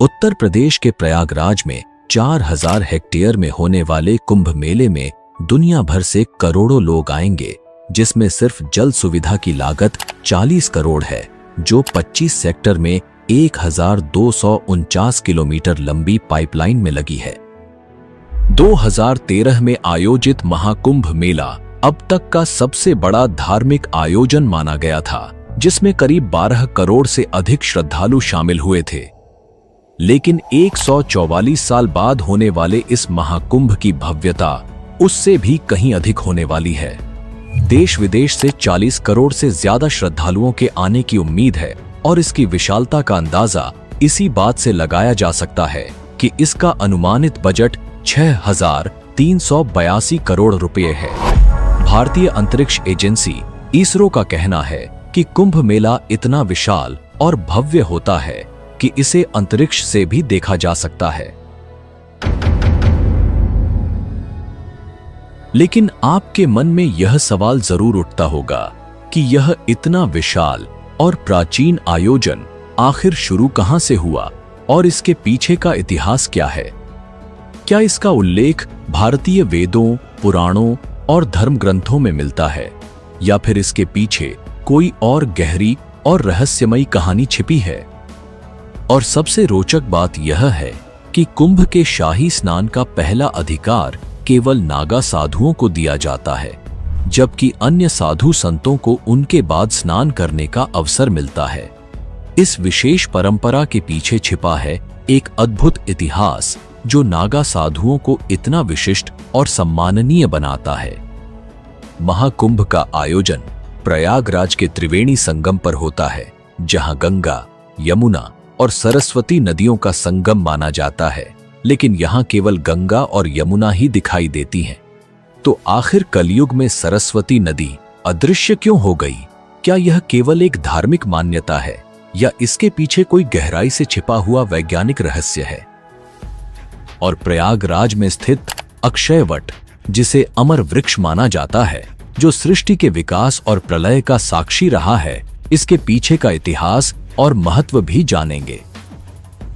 उत्तर प्रदेश के प्रयागराज में 4000 हेक्टेयर में होने वाले कुंभ मेले में दुनिया भर से करोड़ों लोग आएंगे, जिसमें सिर्फ जल सुविधा की लागत 40 करोड़ है, जो 25 सेक्टर में 1249 किलोमीटर लंबी पाइपलाइन में लगी है। 2013 में आयोजित महाकुंभ मेला अब तक का सबसे बड़ा धार्मिक आयोजन माना गया था, जिसमें करीब 12 करोड़ से अधिक श्रद्धालु शामिल हुए थे। लेकिन 144 साल बाद होने वाले इस महाकुंभ की भव्यता उससे भी कहीं अधिक होने वाली है। देश विदेश से 40 करोड़ से ज्यादा श्रद्धालुओं के आने की उम्मीद है और इसकी विशालता का अंदाजा इसी बात से लगाया जा सकता है कि इसका अनुमानित बजट 6382 करोड़ रुपए है। भारतीय अंतरिक्ष एजेंसी इसरो का कहना है कि कुंभ मेला इतना विशाल और भव्य होता है कि इसे अंतरिक्ष से भी देखा जा सकता है। लेकिन आपके मन में यह सवाल जरूर उठता होगा कि यह इतना विशाल और प्राचीन आयोजन आखिर शुरू कहां से हुआ और इसके पीछे का इतिहास क्या है? क्या इसका उल्लेख भारतीय वेदों, पुराणों और धर्म ग्रंथों में मिलता है, या फिर इसके पीछे कोई और गहरी और रहस्यमयी कहानी छिपी है? और सबसे रोचक बात यह है कि कुंभ के शाही स्नान का पहला अधिकार केवल नागा साधुओं को दिया जाता है, जबकि अन्य साधु संतों को उनके बाद स्नान करने का अवसर मिलता है। इस विशेष परंपरा के पीछे छिपा है एक अद्भुत इतिहास जो नागा साधुओं को इतना विशिष्ट और सम्माननीय बनाता है। महाकुंभ का आयोजन प्रयागराज के त्रिवेणी संगम पर होता है, जहां गंगा, यमुना और सरस्वती नदियों का संगम माना जाता है। लेकिन यहां केवल गंगा और यमुना ही दिखाई देती हैं। तो आखिर कलयुग में सरस्वती नदी अदृश्य क्यों हो गई? क्या यह केवल एक धार्मिक मान्यता है या इसके पीछे कोई गहराई से छिपा हुआ वैज्ञानिक रहस्य है? और प्रयागराज में स्थित अक्षयवट, जिसे अमर वृक्ष माना जाता है, जो सृष्टि के विकास और प्रलय का साक्षी रहा है, इसके पीछे का इतिहास और महत्व भी जानेंगे।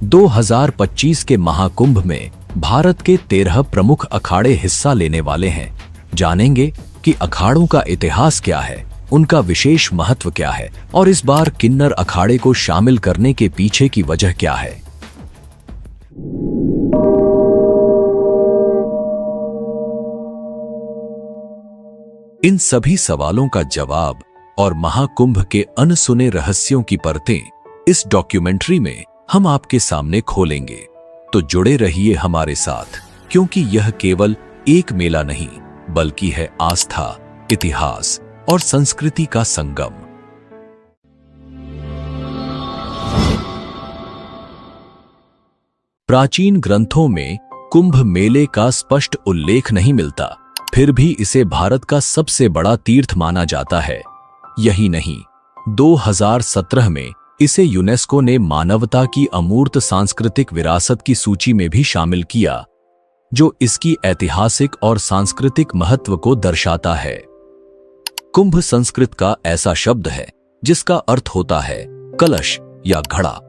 2025 के महाकुंभ में भारत के 13 प्रमुख अखाड़े हिस्सा लेने वाले हैं। जानेंगे कि अखाड़ों का इतिहास क्या है, उनका विशेष महत्व क्या है और इस बार किन्नर अखाड़े को शामिल करने के पीछे की वजह क्या है। इन सभी सवालों का जवाब और महाकुंभ के अनसुने रहस्यों की परतें इस डॉक्यूमेंट्री में हम आपके सामने खोलेंगे। तो जुड़े रहिए हमारे साथ, क्योंकि यह केवल एक मेला नहीं बल्कि है आस्था, इतिहास और संस्कृति का संगम। प्राचीन ग्रंथों में कुंभ मेले का स्पष्ट उल्लेख नहीं मिलता, फिर भी इसे भारत का सबसे बड़ा तीर्थ माना जाता है। यही नहीं, 2017 में इसे यूनेस्को ने मानवता की अमूर्त सांस्कृतिक विरासत की सूची में भी शामिल किया, जो इसकी ऐतिहासिक और सांस्कृतिक महत्व को दर्शाता है। कुंभ संस्कृत का ऐसा शब्द है जिसका अर्थ होता है कलश या घड़ा।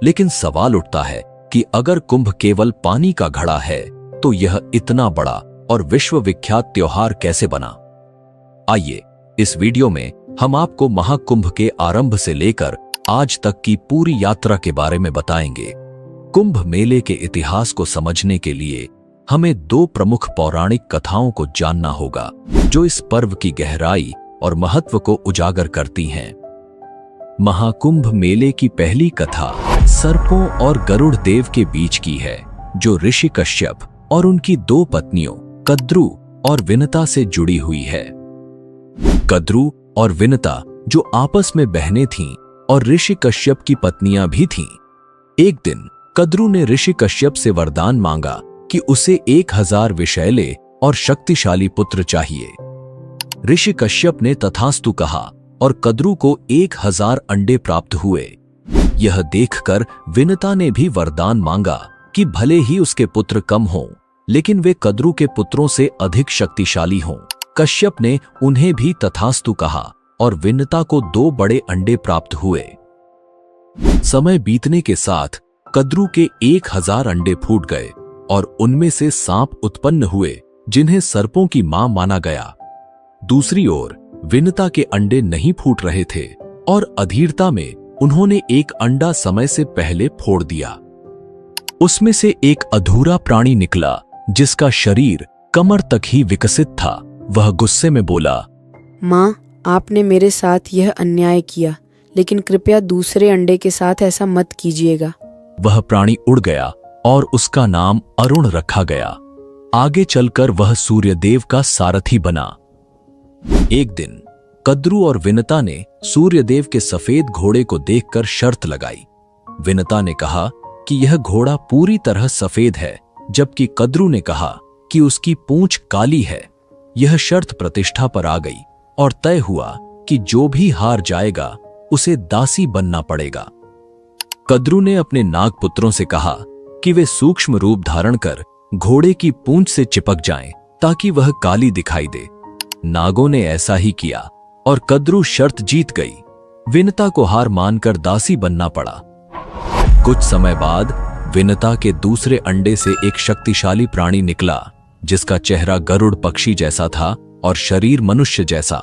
लेकिन सवाल उठता है कि अगर कुंभ केवल पानी का घड़ा है, तो यह इतना बड़ा और विश्वविख्यात त्योहार कैसे बना? आइए इस वीडियो में हम आपको महाकुंभ के आरंभ से लेकर आज तक की पूरी यात्रा के बारे में बताएंगे। कुंभ मेले के इतिहास को समझने के लिए हमें 2 प्रमुख पौराणिक कथाओं को जानना होगा, जो इस पर्व की गहराई और महत्व को उजागर करती हैं। महाकुंभ मेले की पहली कथा सर्पों और गरुड़ देव के बीच की है, जो ऋषि कश्यप और उनकी 2 पत्नियों कद्रू और विनता से जुड़ी हुई है। कद्रू और विनता जो आपस में बहनें थीं और ऋषि कश्यप की पत्नियां भी थीं। एक दिन कद्रू ने ऋषि कश्यप से वरदान मांगा कि उसे 1000 विषैले और शक्तिशाली पुत्र चाहिए। ऋषि कश्यप ने तथास्तु कहा और कद्रू को 1000 अंडे प्राप्त हुए। यह देखकर विनता ने भी वरदान मांगा कि भले ही उसके पुत्र कम हों, लेकिन वे कद्रू के पुत्रों से अधिक शक्तिशाली हों। कश्यप ने उन्हें भी तथास्तु कहा और विनता को 2 बड़े अंडे प्राप्त हुए। समय बीतने के साथ कद्रू के 1000 अंडे फूट गए और उनमें से सांप उत्पन्न हुए जिन्हें सर्पों की मां माना गया। दूसरी ओर विनता के अंडे नहीं फूट रहे थे और अधीरता में उन्होंने एक अंडा समय से पहले फोड़ दिया। उसमें से एक अधूरा प्राणी निकला जिसका शरीर कमर तक ही विकसित था। वह गुस्से में बोला, माँ, आपने मेरे साथ यह अन्याय किया, लेकिन कृपया दूसरे अंडे के साथ ऐसा मत कीजिएगा। वह प्राणी उड़ गया और उसका नाम अरुण रखा गया। आगे चलकर वह सूर्यदेव का सारथी बना। एक दिन कद्रू और विनता ने सूर्यदेव के सफेद घोड़े को देखकर शर्त लगाई। विनता ने कहा कि यह घोड़ा पूरी तरह सफेद है, जबकि कद्रू ने कहा कि उसकी पूंछ काली है। यह शर्त प्रतिष्ठा पर आ गई और तय हुआ कि जो भी हार जाएगा उसे दासी बनना पड़ेगा। कद्रू ने अपने नागपुत्रों से कहा कि वे सूक्ष्म रूप धारण कर घोड़े की पूंछ से चिपक जाएं ताकि वह काली दिखाई दे। नागों ने ऐसा ही किया और कद्रू शर्त जीत गई। विनता को हार मानकर दासी बनना पड़ा। कुछ समय बाद विनता के दूसरे अंडे से एक शक्तिशाली प्राणी निकला जिसका चेहरा गरुड़ पक्षी जैसा था और शरीर मनुष्य जैसा।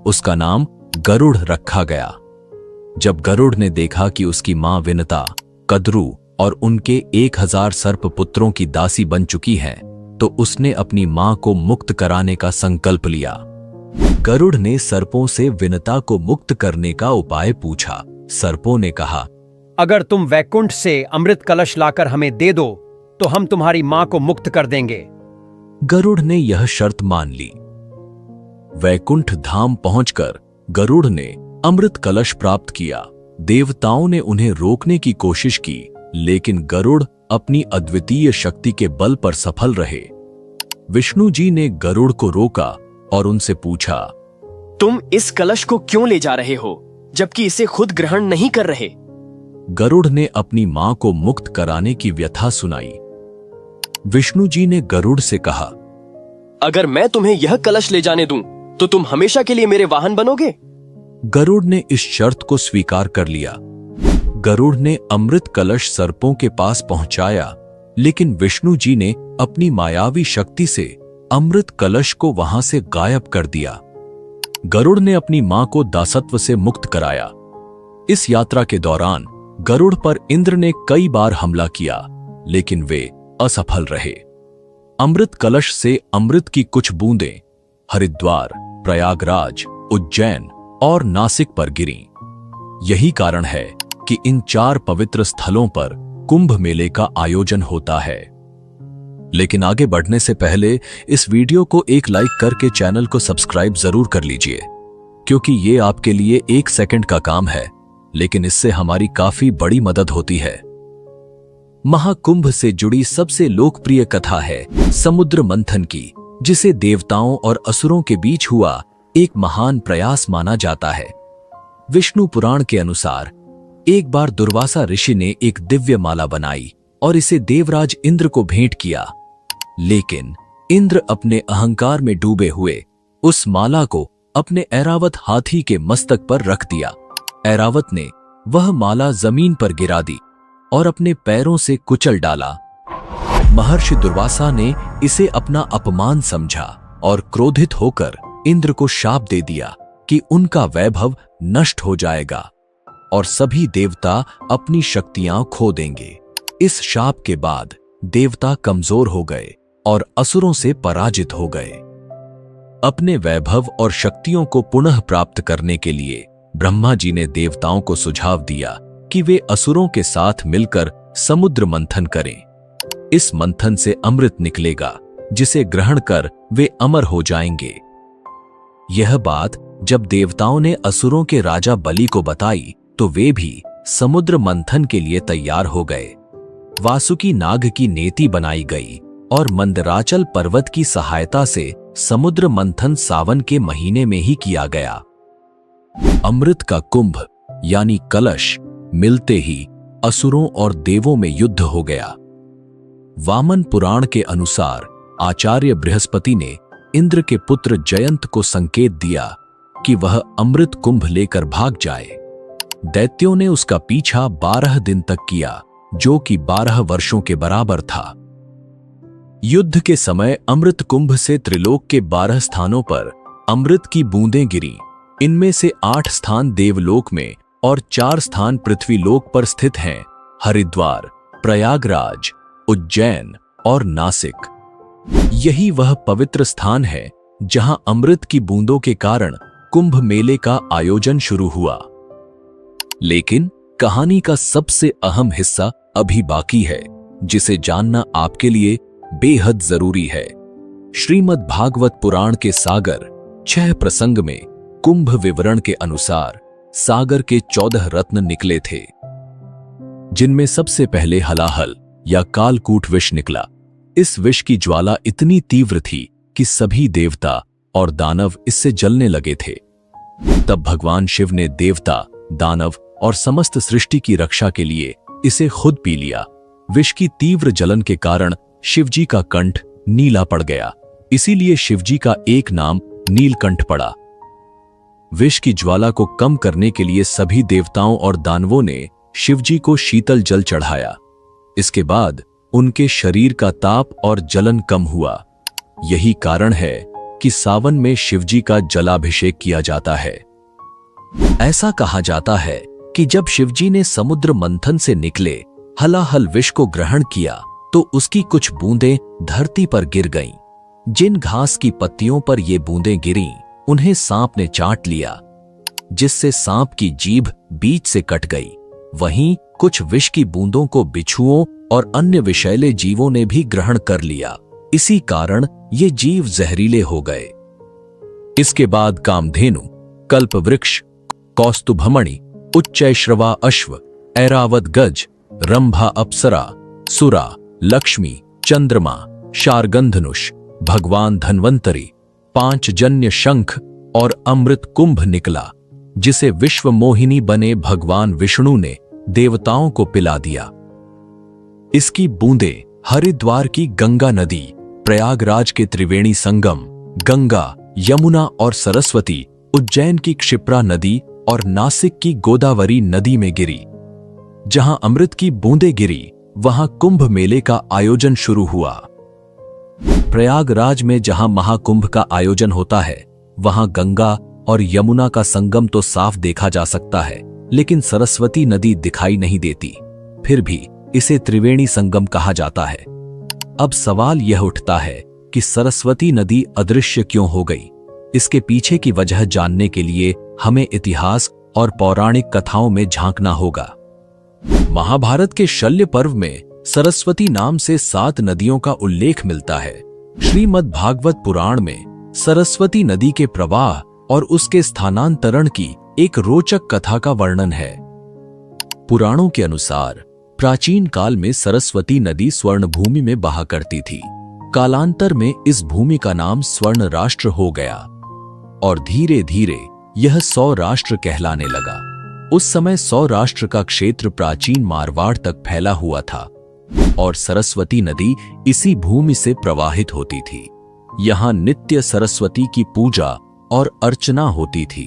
उसका नाम गरुड़ रखा गया। जब गरुड़ ने देखा कि उसकी मां विनता, कद्रू और उनके 1000 सर्प पुत्रों की दासी बन चुकी है, तो उसने अपनी मां को मुक्त कराने का संकल्प लिया। गरुड़ ने सर्पों से विनता को मुक्त करने का उपाय पूछा। सर्पों ने कहा, अगर तुम वैकुंठ से अमृत कलश लाकर हमें दे दो तो हम तुम्हारी मां को मुक्त कर देंगे। गरुड़ ने यह शर्त मान ली। वैकुंठ धाम पहुंचकर गरुड़ ने अमृत कलश प्राप्त किया। देवताओं ने उन्हें रोकने की कोशिश की, लेकिन गरुड़ अपनी अद्वितीय शक्ति के बल पर सफल रहे। विष्णु जी ने गरुड़ को रोका और उनसे पूछा, तुम इस कलश को क्यों ले जा रहे हो, जबकि इसे खुद ग्रहण नहीं कर रहे? गरुड़ ने अपनी मां को मुक्त कराने की व्यथा सुनाई। विष्णु जी ने गरुड़ से कहा, अगर मैं तुम्हें यह कलश ले जाने दूं, तो तुम हमेशा के लिए मेरे वाहन बनोगे? गरुड़ ने इस शर्त को स्वीकार कर लिया। गरुड़ ने अमृत कलश सर्पों के पास पहुंचाया, लेकिन विष्णु जी ने अपनी मायावी शक्ति से अमृत कलश को वहां से गायब कर दिया। गरुड़ ने अपनी मां को दासत्व से मुक्त कराया। इस यात्रा के दौरान गरुड़ पर इंद्र ने कई बार हमला किया, लेकिन वे असफल रहे। अमृत कलश से अमृत की कुछ बूंदें हरिद्वार, प्रयागराज, उज्जैन और नासिक पर गिरीं। यही कारण है कि इन 4 पवित्र स्थलों पर कुंभ मेले का आयोजन होता है। लेकिन आगे बढ़ने से पहले इस वीडियो को एक लाइक करके चैनल को सब्सक्राइब जरूर कर लीजिए, क्योंकि ये आपके लिए 1 सेकंड का काम है, लेकिन इससे हमारी काफी बड़ी मदद होती है। महाकुंभ से जुड़ी सबसे लोकप्रिय कथा है समुद्र मंथन की, जिसे देवताओं और असुरों के बीच हुआ एक महान प्रयास माना जाता है। विष्णु पुराण के अनुसार एक बार दुर्वासा ऋषि ने एक दिव्य माला बनाई और इसे देवराज इंद्र को भेंट किया, लेकिन इंद्र अपने अहंकार में डूबे हुए उस माला को अपने ऐरावत हाथी के मस्तक पर रख दिया। ऐरावत ने वह माला जमीन पर गिरा दी और अपने पैरों से कुचल डाला। महर्षि दुर्वासा ने इसे अपना अपमान समझा और क्रोधित होकर इंद्र को शाप दे दिया कि उनका वैभव नष्ट हो जाएगा और सभी देवता अपनी शक्तियां खो देंगे। इस शाप के बाद देवता कमजोर हो गए और असुरों से पराजित हो गए। अपने वैभव और शक्तियों को पुनः प्राप्त करने के लिए ब्रह्मा जी ने देवताओं को सुझाव दिया कि वे असुरों के साथ मिलकर समुद्र मंथन करें। इस मंथन से अमृत निकलेगा, जिसे ग्रहण कर वे अमर हो जाएंगे। यह बात जब देवताओं ने असुरों के राजा बलि को बताई, तो वे भी समुद्र मंथन के लिए तैयार हो गए। वासुकी नाग की नेति बनाई गई और मंदराचल पर्वत की सहायता से समुद्र मंथन सावन के महीने में ही किया गया। अमृत का कुंभ यानी कलश मिलते ही असुरों और देवों में युद्ध हो गया। वामन पुराण के अनुसार आचार्य बृहस्पति ने इंद्र के पुत्र जयंत को संकेत दिया कि वह अमृत कुंभ लेकर भाग जाए। दैत्यों ने उसका पीछा 12 दिन तक किया, जो कि 12 वर्षों के बराबर था। युद्ध के समय अमृत कुंभ से त्रिलोक के 12 स्थानों पर अमृत की बूंदें गिरी। इनमें से 8 स्थान देवलोक में और 4 स्थान पृथ्वीलोक पर स्थित हैं: हरिद्वार, प्रयागराज, उज्जैन और नासिक। यही वह पवित्र स्थान है जहां अमृत की बूंदों के कारण कुंभ मेले का आयोजन शुरू हुआ। लेकिन कहानी का सबसे अहम हिस्सा अभी बाकी है, जिसे जानना आपके लिए बेहद जरूरी है। श्रीमद् भागवत पुराण के सागर 6 प्रसंग में कुंभ विवरण के अनुसार सागर के 14 रत्न निकले थे, जिनमें सबसे पहले हलाहल या कालकूट विष निकला। इस विष की ज्वाला इतनी तीव्र थी कि सभी देवता और दानव इससे जलने लगे थे। तब भगवान शिव ने देवता, दानव और समस्त सृष्टि की रक्षा के लिए इसे खुद पी लिया। विष की तीव्र जलन के कारण शिवजी का कंठ नीला पड़ गया, इसीलिए शिवजी का एक नाम नीलकंठ पड़ा। विष की ज्वाला को कम करने के लिए सभी देवताओं और दानवों ने शिवजी को शीतल जल चढ़ाया। इसके बाद उनके शरीर का ताप और जलन कम हुआ। यही कारण है कि सावन में शिवजी का जलाभिषेक किया जाता है। ऐसा कहा जाता है कि जब शिवजी ने समुद्र मंथन से निकले हलाहल विष को ग्रहण किया तो उसकी कुछ बूंदें धरती पर गिर गईं। जिन घास की पत्तियों पर ये बूंदें गिरीं, उन्हें सांप ने चाट लिया, जिससे सांप की जीभ बीच से कट गई। वहीं कुछ विष की बूंदों को बिच्छुओं और अन्य विषैले जीवों ने भी ग्रहण कर लिया। इसी कारण ये जीव जहरीले हो गए। इसके बाद कामधेनु, कल्पवृक्ष, कौस्तुभमणि, उच्चैश्रवा अश्व, ऐरावत गज, रंभा अप्सरा, सुरा, लक्ष्मी, चंद्रमा, शार्गंधनुष, भगवान धन्वंतरी, 5 जन्य शंख और अमृत कुंभ निकला, जिसे विश्व मोहिनी बने भगवान विष्णु ने देवताओं को पिला दिया। इसकी बूंदें हरिद्वार की गंगा नदी, प्रयागराज के त्रिवेणी संगम, गंगा, यमुना और सरस्वती, उज्जैन की क्षिप्रा नदी और नासिक की गोदावरी नदी में गिरी। जहां अमृत की बूंदें गिरी, वहां कुंभ मेले का आयोजन शुरू हुआ। प्रयागराज में जहां महाकुंभ का आयोजन होता है, वहां गंगा और यमुना का संगम तो साफ देखा जा सकता है, लेकिन सरस्वती नदी दिखाई नहीं देती। फिर भी इसे त्रिवेणी संगम कहा जाता है। अब सवाल यह उठता है कि सरस्वती नदी अदृश्य क्यों हो गई? इसके पीछे की वजह जानने के लिए हमें इतिहास और पौराणिक कथाओं में झांकना होगा। महाभारत के शल्य पर्व में सरस्वती नाम से 7 नदियों का उल्लेख मिलता है। श्रीमद् भागवत पुराण में सरस्वती नदी के प्रवाह और उसके स्थानांतरण की एक रोचक कथा का वर्णन है। पुराणों के अनुसार प्राचीन काल में सरस्वती नदी स्वर्ण भूमि में बहा करती थी। कालांतर में इस भूमि का नाम स्वर्ण राष्ट्र हो गया और धीरे धीरे यह सौराष्ट्र कहलाने लगा। उस समय सौराष्ट्र का क्षेत्र प्राचीन मारवाड़ तक फैला हुआ था और सरस्वती नदी इसी भूमि से प्रवाहित होती थी। यहां नित्य सरस्वती की पूजा और अर्चना होती थी।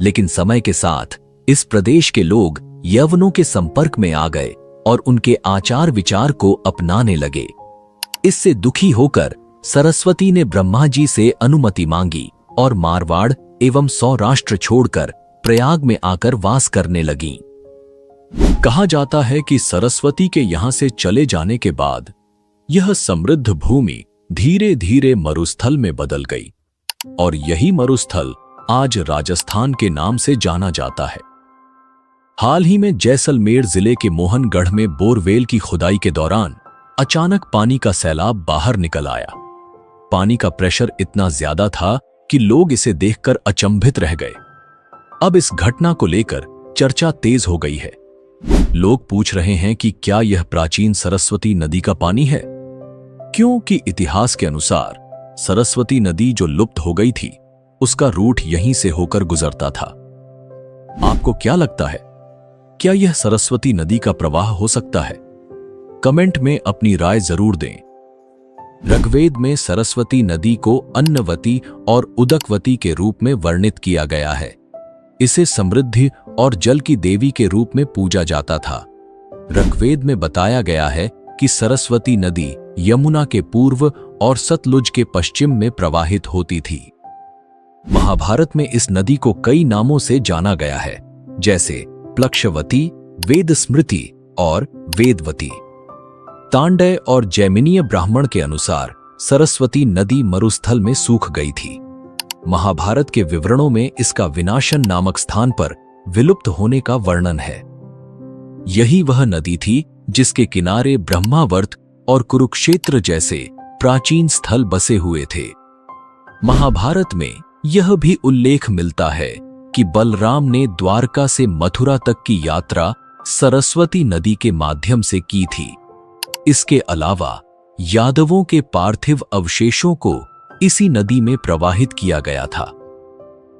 लेकिन समय के साथ इस प्रदेश के लोग यवनों के संपर्क में आ गए और उनके आचार विचार को अपनाने लगे। इससे दुखी होकर सरस्वती ने ब्रह्मा जी से अनुमति मांगी और मारवाड़ एवं सौराष्ट्र छोड़कर प्रयाग में आकर वास करने लगीं। कहा जाता है कि सरस्वती के यहां से चले जाने के बाद यह समृद्ध भूमि धीरे धीरे मरुस्थल में बदल गई और यही मरुस्थल आज राजस्थान के नाम से जाना जाता है। हाल ही में जैसलमेर जिले के मोहनगढ़ में बोरवेल की खुदाई के दौरान अचानक पानी का सैलाब बाहर निकल आया। पानी का प्रेशर इतना ज्यादा था कि लोग इसे देखकर अचंभित रह गए। अब इस घटना को लेकर चर्चा तेज हो गई है। लोग पूछ रहे हैं कि क्या यह प्राचीन सरस्वती नदी का पानी है, क्योंकि इतिहास के अनुसार सरस्वती नदी जो लुप्त हो गई थी उसका रूट यहीं से होकर गुजरता था। आपको क्या लगता है, क्या यह सरस्वती नदी का प्रवाह हो सकता है? कमेंट में अपनी राय जरूर दें। ऋग्वेद में सरस्वती नदी को अन्नवती और उदकवती के रूप में वर्णित किया गया है। इसे समृद्धि और जल की देवी के रूप में पूजा जाता था। ऋग्वेद में बताया गया है कि सरस्वती नदी यमुना के पूर्व और सतलुज के पश्चिम में प्रवाहित होती थी। महाभारत में इस नदी को कई नामों से जाना गया है, जैसे प्लक्षवती, वेद स्मृति और वेदवती। तांडय और जैमिनीय ब्राह्मण के अनुसार सरस्वती नदी मरुस्थल में सूख गई थी। महाभारत के विवरणों में इसका विनाशन नामक स्थान पर विलुप्त होने का वर्णन है। यही वह नदी थी जिसके किनारे ब्रह्मावर्त और कुरुक्षेत्र जैसे प्राचीन स्थल बसे हुए थे। महाभारत में यह भी उल्लेख मिलता है कि बलराम ने द्वारका से मथुरा तक की यात्रा सरस्वती नदी के माध्यम से की थी। इसके अलावा यादवों के पार्थिव अवशेषों को इसी नदी में प्रवाहित किया गया था।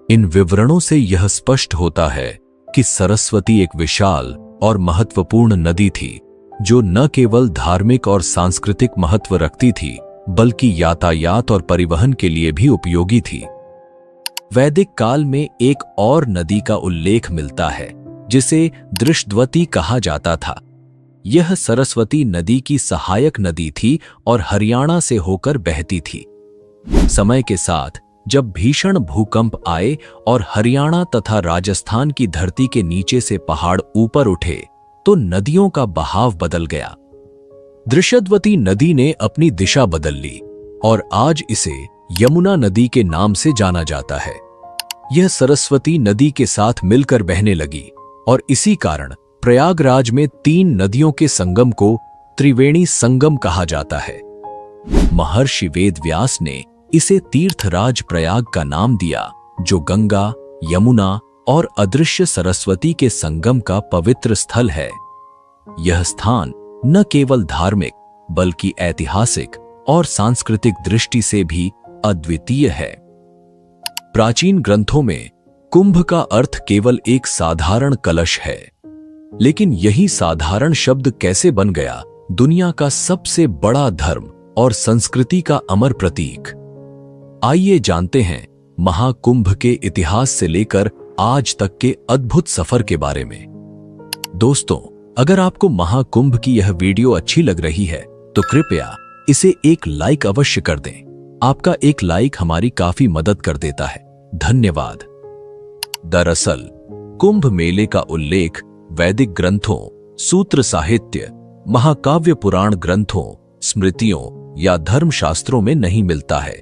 इन विवरणों से यह स्पष्ट होता है कि सरस्वती एक विशाल और महत्वपूर्ण नदी थी, जो न केवल धार्मिक और सांस्कृतिक महत्व रखती थी, बल्कि यातायात और परिवहन के लिए भी उपयोगी थी। वैदिक काल में एक और नदी का उल्लेख मिलता है, जिसे दृष्टवती कहा जाता था। यह सरस्वती नदी की सहायक नदी थी और हरियाणा से होकर बहती थी। समय के साथ जब भीषण भूकंप आए और हरियाणा तथा राजस्थान की धरती के नीचे से पहाड़ ऊपर उठे, तो नदियों का बहाव बदल गया। दृशद्वती नदी ने अपनी दिशा बदल ली और आज इसे यमुना नदी के नाम से जाना जाता है। यह सरस्वती नदी के साथ मिलकर बहने लगी और इसी कारण प्रयागराज में 3 नदियों के संगम को त्रिवेणी संगम कहा जाता है। महर्षि वेदव्यास ने इसे तीर्थराज प्रयाग का नाम दिया, जो गंगा, यमुना और अदृश्य सरस्वती के संगम का पवित्र स्थल है। यह स्थान न केवल धार्मिक बल्कि ऐतिहासिक और सांस्कृतिक दृष्टि से भी अद्वितीय है। प्राचीन ग्रंथों में कुंभ का अर्थ केवल एक साधारण कलश है, लेकिन यही साधारण शब्द कैसे बन गया दुनिया का सबसे बड़ा धर्म और संस्कृति का अमर प्रतीक। आइए जानते हैं महाकुंभ के इतिहास से लेकर आज तक के अद्भुत सफर के बारे में। दोस्तों, अगर आपको महाकुंभ की यह वीडियो अच्छी लग रही है तो कृपया इसे एक लाइक अवश्य कर दें। आपका एक लाइक हमारी काफी मदद कर देता है। धन्यवाद। दरअसल कुंभ मेले का उल्लेख वैदिक ग्रंथों, सूत्र साहित्य, महाकाव्य पुराण ग्रंथों, स्मृतियों या धर्मशास्त्रों में नहीं मिलता है।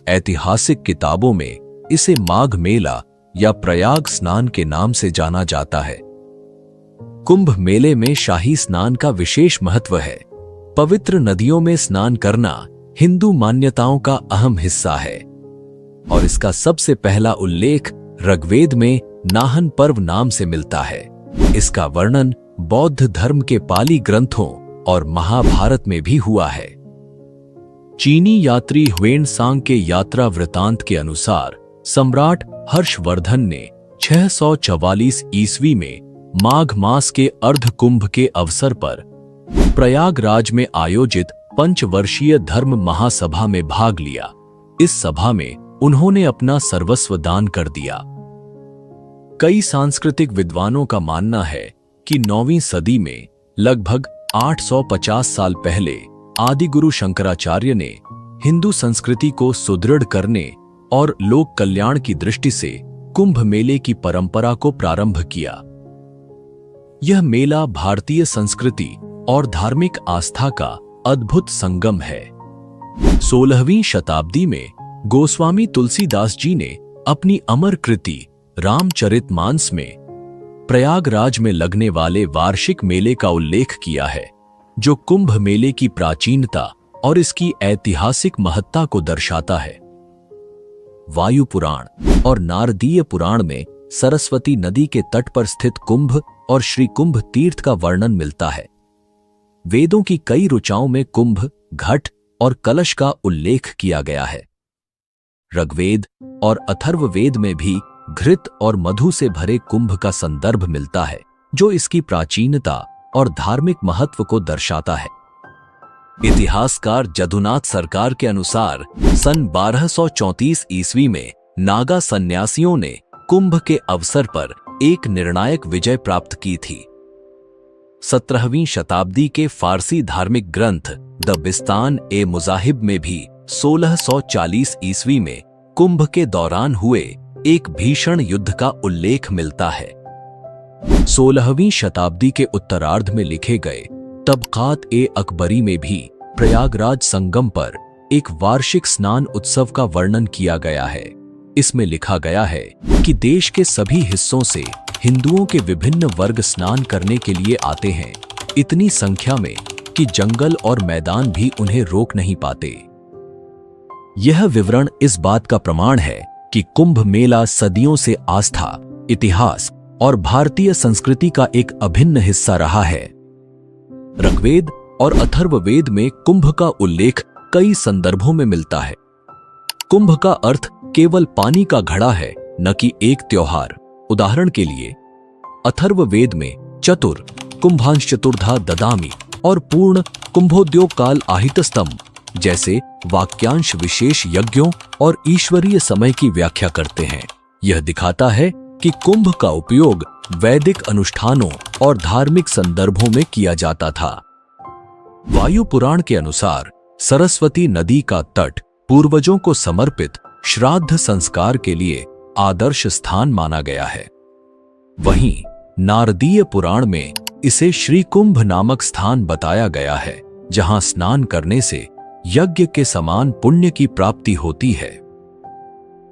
ऐतिहासिक किताबों में इसे माघ मेला या प्रयाग स्नान के नाम से जाना जाता है। कुंभ मेले में शाही स्नान का विशेष महत्व है। पवित्र नदियों में स्नान करना हिंदू मान्यताओं का अहम हिस्सा है और इसका सबसे पहला उल्लेख ऋग्वेद में नाहन पर्व नाम से मिलता है। इसका वर्णन बौद्ध धर्म के पाली ग्रंथों और महाभारत में भी हुआ है। चीनी यात्री ह्वेनसांग के यात्रा वृतांत के अनुसार सम्राट हर्षवर्धन ने 644 ईस्वी में माघ मास के अर्ध कुंभ के अवसर पर प्रयागराज में आयोजित पंचवर्षीय धर्म महासभा में भाग लिया। इस सभा में उन्होंने अपना सर्वस्व दान कर दिया। कई सांस्कृतिक विद्वानों का मानना है कि 9वीं सदी में लगभग 850 साल पहले आदिगुरु शंकराचार्य ने हिंदू संस्कृति को सुदृढ़ करने और लोक कल्याण की दृष्टि से कुंभ मेले की परंपरा को प्रारंभ किया। यह मेला भारतीय संस्कृति और धार्मिक आस्था का अद्भुत संगम है। 16वीं शताब्दी में गोस्वामी तुलसीदास जी ने अपनी अमर कृति रामचरितमानस में प्रयागराज में लगने वाले वार्षिक मेले का उल्लेख किया है, जो कुंभ मेले की प्राचीनता और इसकी ऐतिहासिक महत्ता को दर्शाता है। वायु पुराण और नारदीय पुराण में सरस्वती नदी के तट पर स्थित कुंभ और श्री कुंभ तीर्थ का वर्णन मिलता है। वेदों की कई ऋचाओं में कुंभ, घट और कलश का उल्लेख किया गया है। ऋग्वेद और अथर्ववेद में भी घृत और मधु से भरे कुंभ का संदर्भ मिलता है, जो इसकी प्राचीनता और धार्मिक महत्व को दर्शाता है। इतिहासकार जदुनाथ सरकार के अनुसार सन 1234 ईस्वी में नागा सन्यासियों ने कुंभ के अवसर पर एक निर्णायक विजय प्राप्त की थी। 17वीं शताब्दी के फारसी धार्मिक ग्रंथ द बिस्तान ए मुजाहिब में भी 1640 ईस्वी में कुंभ के दौरान हुए एक भीषण युद्ध का उल्लेख मिलता है। 16वीं शताब्दी के उत्तरार्ध में लिखे गए तबकात ए अकबरी में भी प्रयागराज संगम पर एक वार्षिक स्नान उत्सव का वर्णन किया गया है। इसमें लिखा गया है कि देश के सभी हिस्सों से हिंदुओं के विभिन्न वर्ग स्नान करने के लिए आते हैं, इतनी संख्या में कि जंगल और मैदान भी उन्हें रोक नहीं पाते। यह विवरण इस बात का प्रमाण है कि कुंभ मेला सदियों से आस्था, इतिहास और भारतीय संस्कृति का एक अभिन्न हिस्सा रहा है। ऋग्वेद और अथर्ववेद में कुंभ का उल्लेख कई संदर्भों में मिलता है। कुंभ का अर्थ केवल पानी का घड़ा है, न कि एक त्योहार। उदाहरण के लिए अथर्ववेद में चतुर, कुंभांश चतुर्धा ददामि और पूर्ण कुंभोद्योग काल आहितस्तम जैसे वाक्यांश विशेष यज्ञों और ईश्वरीय समय की व्याख्या करते हैं। यह दिखाता है कि कुंभ का उपयोग वैदिक अनुष्ठानों और धार्मिक संदर्भों में किया जाता था। वायु पुराण के अनुसार सरस्वती नदी का तट पूर्वजों को समर्पित श्राद्ध संस्कार के लिए आदर्श स्थान माना गया है। वहीं नारदीय पुराण में इसे श्री कुंभ नामक स्थान बताया गया है, जहां स्नान करने से यज्ञ के समान पुण्य की प्राप्ति होती है।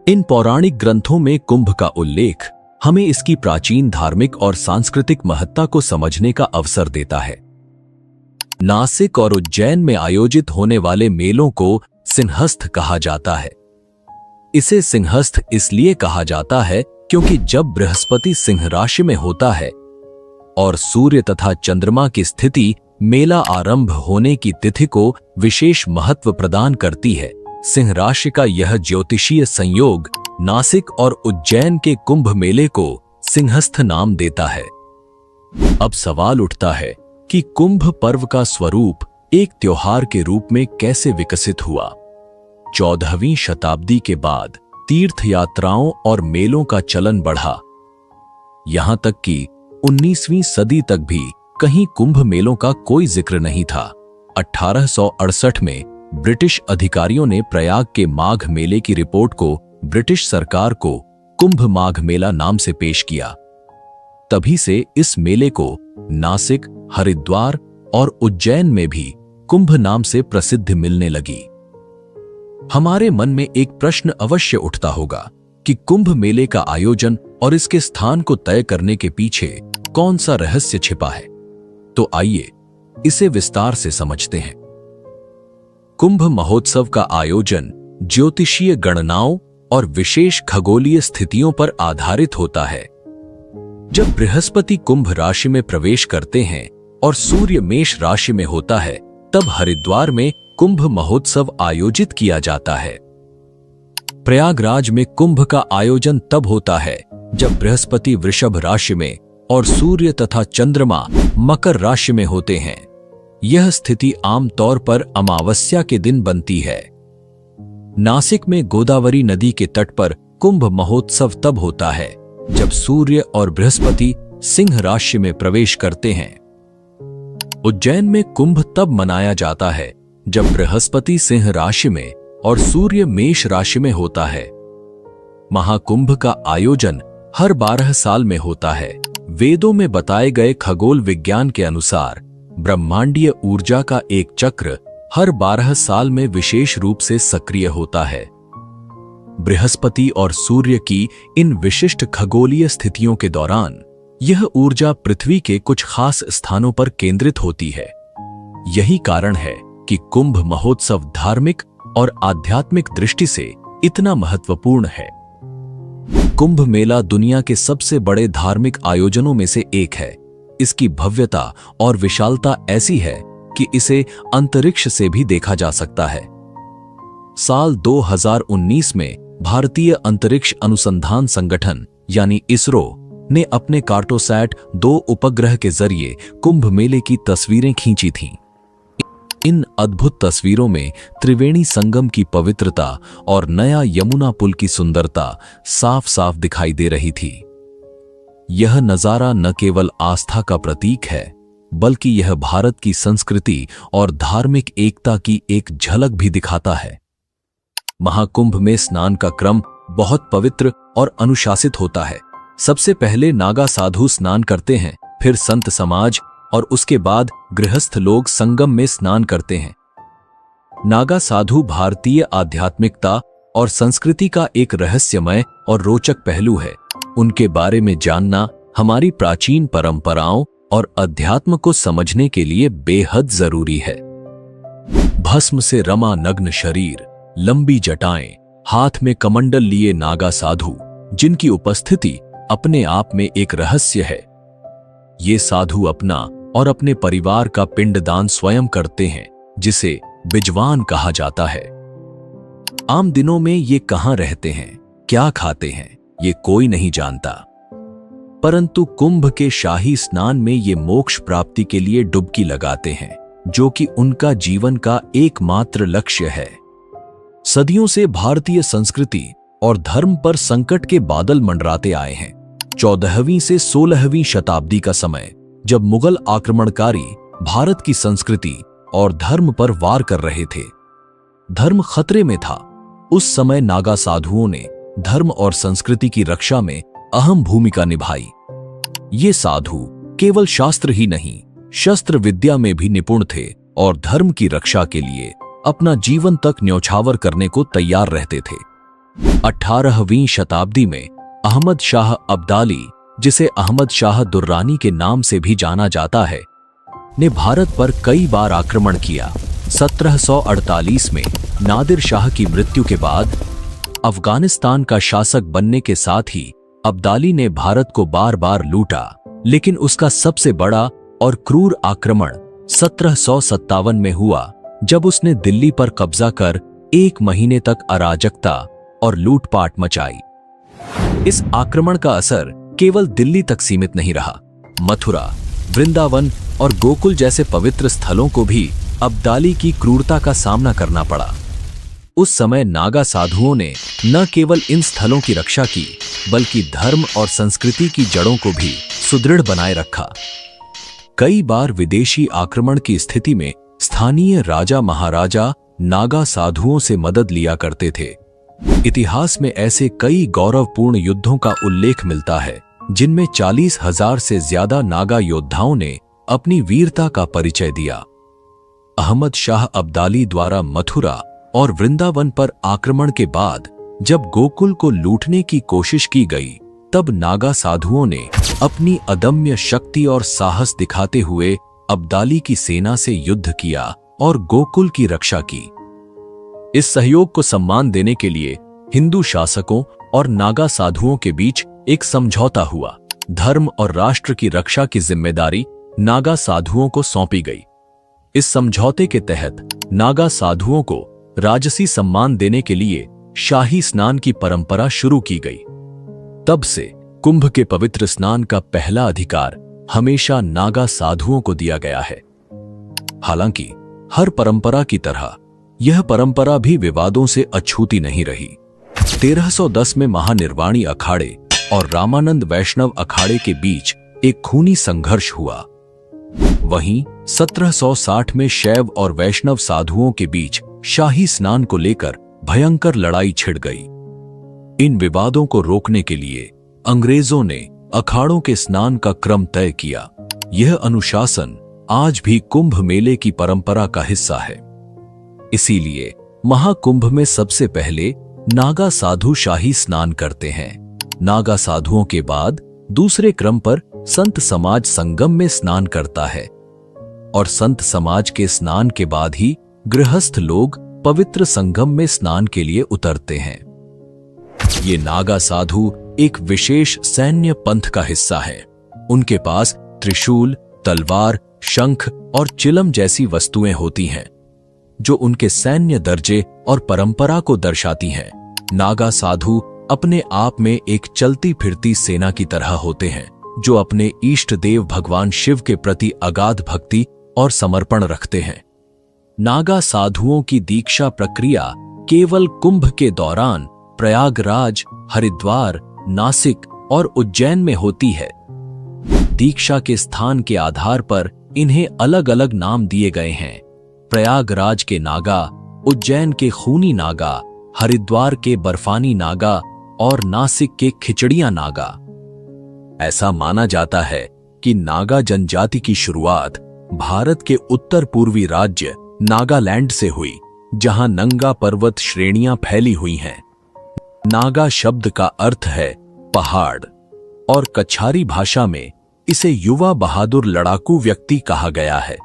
इन पौराणिक ग्रंथों में कुंभ का उल्लेख हमें इसकी प्राचीन धार्मिक और सांस्कृतिक महत्ता को समझने का अवसर देता है। नासिक और उज्जैन में आयोजित होने वाले मेलों को सिंहस्थ कहा जाता है। इसे सिंहस्थ इसलिए कहा जाता है क्योंकि जब बृहस्पति सिंह राशि में होता है और सूर्य तथा चंद्रमा की स्थिति मेला आरंभ होने की तिथि को विशेष महत्व प्रदान करती है। सिंह राशि का यह ज्योतिषीय संयोग नासिक और उज्जैन के कुंभ मेले को सिंहस्थ नाम देता है। अब सवाल उठता है कि कुंभ पर्व का स्वरूप एक त्योहार के रूप में कैसे विकसित हुआ। 14वीं शताब्दी के बाद तीर्थ यात्राओं और मेलों का चलन बढ़ा। यहां तक कि 19वीं सदी तक भी कहीं कुंभ मेलों का कोई जिक्र नहीं था। 1868 में ब्रिटिश अधिकारियों ने प्रयाग के माघ मेले की रिपोर्ट को ब्रिटिश सरकार को कुंभ माघ मेला नाम से पेश किया। तभी से इस मेले को नासिक, हरिद्वार और उज्जैन में भी कुंभ नाम से प्रसिद्धि मिलने लगी। हमारे मन में एक प्रश्न अवश्य उठता होगा कि कुंभ मेले का आयोजन और इसके स्थान को तय करने के पीछे कौन सा रहस्य छिपा है। तो आइए इसे विस्तार से समझते हैं। कुंभ महोत्सव का आयोजन ज्योतिषीय गणनाओं और विशेष खगोलीय स्थितियों पर आधारित होता है। जब बृहस्पति कुंभ राशि में प्रवेश करते हैं और सूर्य मेष राशि में होता है, तब हरिद्वार में कुंभ महोत्सव आयोजित किया जाता है। प्रयागराज में कुंभ का आयोजन तब होता है जब बृहस्पति वृषभ राशि में और सूर्य तथा चंद्रमा मकर राशि में होते हैं। यह स्थिति आमतौर पर अमावस्या के दिन बनती है। नासिक में गोदावरी नदी के तट पर कुंभ महोत्सव तब होता है जब सूर्य और बृहस्पति सिंह राशि में प्रवेश करते हैं। उज्जैन में कुंभ तब मनाया जाता है जब बृहस्पति सिंह राशि में और सूर्य मेष राशि में होता है। महाकुंभ का आयोजन हर 12 साल में होता है। वेदों में बताए गए खगोल विज्ञान के अनुसार ब्रह्मांडीय ऊर्जा का एक चक्र हर 12 साल में विशेष रूप से सक्रिय होता है। बृहस्पति और सूर्य की इन विशिष्ट खगोलीय स्थितियों के दौरान यह ऊर्जा पृथ्वी के कुछ खास स्थानों पर केंद्रित होती है। यही कारण है कि कुंभ महोत्सव धार्मिक और आध्यात्मिक दृष्टि से इतना महत्वपूर्ण है। कुंभ मेला दुनिया के सबसे बड़े धार्मिक आयोजनों में से एक है। इसकी भव्यता और विशालता ऐसी है कि इसे अंतरिक्ष से भी देखा जा सकता है। साल 2019 में भारतीय अंतरिक्ष अनुसंधान संगठन यानी इसरो ने अपने कार्टोसैट 2 उपग्रह के जरिए कुंभ मेले की तस्वीरें खींची थीं। इन अद्भुत तस्वीरों में त्रिवेणी संगम की पवित्रता और नया यमुना पुल की सुंदरता साफ साफ दिखाई दे रही थी। यह नजारा न केवल आस्था का प्रतीक है, बल्कि यह भारत की संस्कृति और धार्मिक एकता की एक झलक भी दिखाता है। महाकुंभ में स्नान का क्रम बहुत पवित्र और अनुशासित होता है। सबसे पहले नागा साधु स्नान करते हैं, फिर संत समाज और उसके बाद गृहस्थ लोग संगम में स्नान करते हैं। नागा साधु भारतीय आध्यात्मिकता और संस्कृति का एक रहस्यमय और रोचक पहलू है। उनके बारे में जानना हमारी प्राचीन परंपराओं और अध्यात्म को समझने के लिए बेहद जरूरी है। भस्म से रमा नग्न शरीर, लंबी जटाएं, हाथ में कमंडल लिए नागा साधु, जिनकी उपस्थिति अपने आप में एक रहस्य है। ये साधु अपना और अपने परिवार का पिंडदान स्वयं करते हैं, जिसे बिजवान कहा जाता है। आम दिनों में ये कहां रहते हैं, क्या खाते हैं, ये कोई नहीं जानता, परंतु कुंभ के शाही स्नान में ये मोक्ष प्राप्ति के लिए डुबकी लगाते हैं, जो कि उनका जीवन का एकमात्र लक्ष्य है। सदियों से भारतीय संस्कृति और धर्म पर संकट के बादल मंडराते आए हैं। 14वीं से 16वीं शताब्दी का समय, जब मुगल आक्रमणकारी भारत की संस्कृति और धर्म पर वार कर रहे थे, धर्म खतरे में था। उस समय नागा साधुओं ने धर्म और संस्कृति की रक्षा में अहम भूमिका निभाई। ये साधु केवल शास्त्र ही नहीं, शस्त्र विद्या में भी निपुण थे और धर्म की रक्षा के लिए अपना जीवन तक न्यौछावर करने को तैयार रहते थे। 18वीं शताब्दी में अहमद शाह अब्दाली, जिसे अहमद शाह दुर्रानी के नाम से भी जाना जाता है, ने भारत पर कई बार आक्रमण किया। 1748 में नादिर शाह की मृत्यु के बाद अफगानिस्तान का शासक बनने के साथ ही अब्दाली ने भारत को बार बार लूटा, लेकिन उसका सबसे बड़ा और क्रूर आक्रमण 1757 में हुआ, जब उसने दिल्ली पर कब्जा कर 1 महीने तक अराजकता और लूटपाट मचाई। इस आक्रमण का असर केवल दिल्ली तक सीमित नहीं रहा। मथुरा, वृंदावन और गोकुल जैसे पवित्र स्थलों को भी अब्दाली की क्रूरता का सामना करना पड़ा। उस समय नागा साधुओं ने न केवल इन स्थलों की रक्षा की, बल्कि धर्म और संस्कृति की जड़ों को भी सुदृढ़ बनाए रखा। कई बार विदेशी आक्रमण की स्थिति में स्थानीय राजा महाराजा नागा साधुओं से मदद लिया करते थे। इतिहास में ऐसे कई गौरवपूर्ण युद्धों का उल्लेख मिलता है, जिनमें 40,000 से ज्यादा नागा योद्धाओं ने अपनी वीरता का परिचय दिया। अहमद शाह अब्दाली द्वारा मथुरा और वृंदावन पर आक्रमण के बाद जब गोकुल को लूटने की कोशिश की गई, तब नागा साधुओं ने अपनी अदम्य शक्ति और साहस दिखाते हुए अब्दाली की सेना से युद्ध किया और गोकुल की रक्षा की। इस सहयोग को सम्मान देने के लिए हिंदू शासकों और नागा साधुओं के बीच एक समझौता हुआ। धर्म और राष्ट्र की रक्षा की जिम्मेदारी नागा साधुओं को सौंपी गई। इस समझौते के तहत नागा साधुओं को राजसी सम्मान देने के लिए शाही स्नान की परंपरा शुरू की गई। तब से कुंभ के पवित्र स्नान का पहला अधिकार हमेशा नागा साधुओं को दिया गया है। हालांकि हर परंपरा की तरह यह परंपरा भी विवादों से अछूती नहीं रही। 1310 में महानिर्वाणी अखाड़े और रामानंद वैष्णव अखाड़े के बीच एक खूनी संघर्ष हुआ। वहीं 1760 में शैव और वैष्णव साधुओं के बीच शाही स्नान को लेकर भयंकर लड़ाई छिड़ गई। इन विवादों को रोकने के लिए अंग्रेजों ने अखाड़ों के स्नान का क्रम तय किया। यह अनुशासन आज भी कुंभ मेले की परंपरा का हिस्सा है। इसीलिए महाकुंभ में सबसे पहले नागा साधु शाही स्नान करते हैं। नागा साधुओं के बाद दूसरे क्रम पर संत समाज संगम में स्नान करता है और संत समाज के स्नान के बाद ही गृहस्थ लोग पवित्र संगम में स्नान के लिए उतरते हैं। ये नागा साधु एक विशेष सैन्य पंथ का हिस्सा है। उनके पास त्रिशूल, तलवार, शंख और चिलम जैसी वस्तुएं होती हैं, जो उनके सैन्य दर्जे और परंपरा को दर्शाती हैं। नागा साधु अपने आप में एक चलती फिरती सेना की तरह होते हैं, जो अपने इष्ट देव भगवान शिव के प्रति अगाध भक्ति और समर्पण रखते हैं। नागा साधुओं की दीक्षा प्रक्रिया केवल कुंभ के दौरान प्रयागराज, हरिद्वार, नासिक और उज्जैन में होती है। दीक्षा के स्थान के आधार पर इन्हें अलग अलग नाम दिए गए हैं। प्रयागराज के नागा, उज्जैन के खूनी नागा, हरिद्वार के बर्फानी नागा और नासिक के खिचड़िया नागा। ऐसा माना जाता है कि नागा जनजाति की शुरुआत भारत के उत्तर पूर्वी राज्य नागालैंड से हुई, जहां नंगा पर्वत श्रेणियां फैली हुई हैं। नागा शब्द का अर्थ है पहाड़ और कछारी भाषा में इसे युवा बहादुर लड़ाकू व्यक्ति कहा गया है।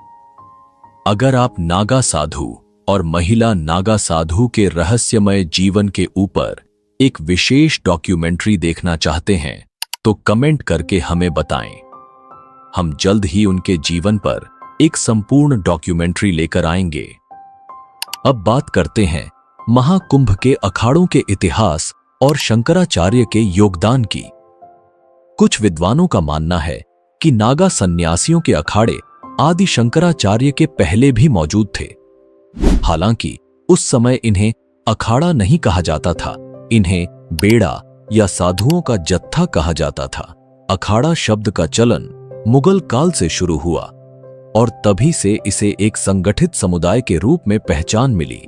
अगर आप नागा साधु और महिला नागा साधु के रहस्यमय जीवन के ऊपर एक विशेष डॉक्यूमेंट्री देखना चाहते हैं तो कमेंट करके हमें बताएं। हम जल्द ही उनके जीवन पर एक संपूर्ण डॉक्यूमेंट्री लेकर आएंगे। अब बात करते हैं महाकुंभ के अखाड़ों के इतिहास और शंकराचार्य के योगदान की। कुछ विद्वानों का मानना है कि नागा सन्यासियों के अखाड़े आदि शंकराचार्य के पहले भी मौजूद थे। हालांकि उस समय इन्हें अखाड़ा नहीं कहा जाता था, इन्हें बेड़ा या साधुओं का जत्था कहा जाता था। अखाड़ा शब्द का चलन मुगल काल से शुरू हुआ और तभी से इसे एक संगठित समुदाय के रूप में पहचान मिली।